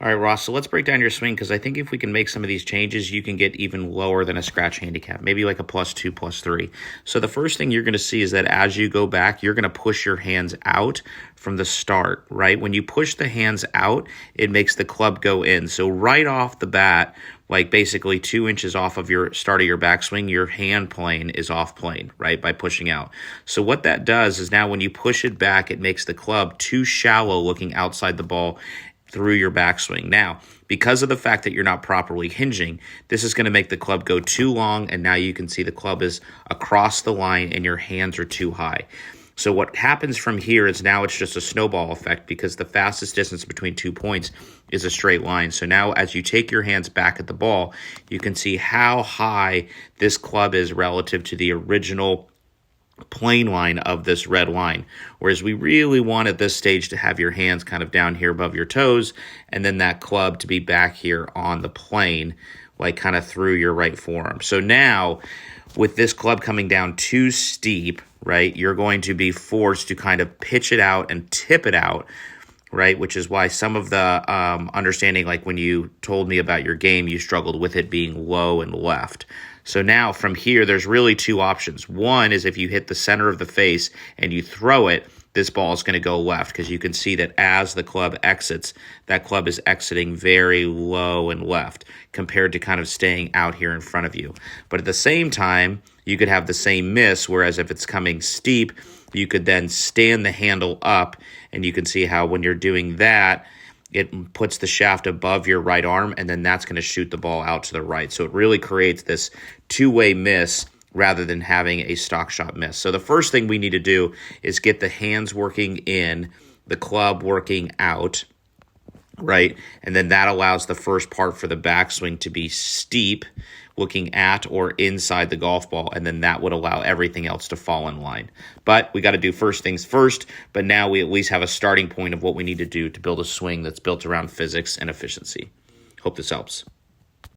All right, Ross, so let's break down your swing because I think if we can make some of these changes, you can get even lower than a scratch handicap, maybe like a +2, +3. So the first thing you're going to see is that as you go back, you're going to push your hands out from the start, right? When you push the hands out, it makes the club go in. So right off the bat, like basically 2 inches off of your start of your backswing, your hand plane is off plane, right, by pushing out. So what that does is now when you push it back, it makes the club too shallow looking outside the ball through your backswing. Now, because of the fact that you're not properly hinging, this is going to make the club go too long, and now you can see the club is across the line and your hands are too high. So what happens from here is now it's just a snowball effect because the fastest distance between 2 points is a straight line. So now as you take your hands back at the ball, you can see how high this club is relative to the original plane line of this red line, whereas we really want at this stage to have your hands kind of down here above your toes and then that club to be back here on the plane, like kind of through your right forearm. So now with this club coming down too steep, right, you're going to be forced to kind of pitch it out and tip it out, right, which is why some of the understanding, like when you told me about your game, you struggled with it being low and left. So now from here, there's really two options. One is if you hit the center of the face and you throw it, this ball is going to go left because you can see that as the club exits, that club is exiting very low and left compared to kind of staying out here in front of you. But at the same time, you could have the same miss, whereas if it's coming steep, you could then stand the handle up, and you can see how when you're doing that, it puts the shaft above your right arm, and then that's going to shoot the ball out to the right. So it really creates this two-way miss rather than having a stock shot miss. So the first thing we need to do is get the hands working in, the club working out, right? And then that allows the first part for the backswing to be steep, looking at or inside the golf ball, and then that would allow everything else to fall in line. But we got to do first things first, but now we at least have a starting point of what we need to do to build a swing that's built around physics and efficiency. Hope this helps.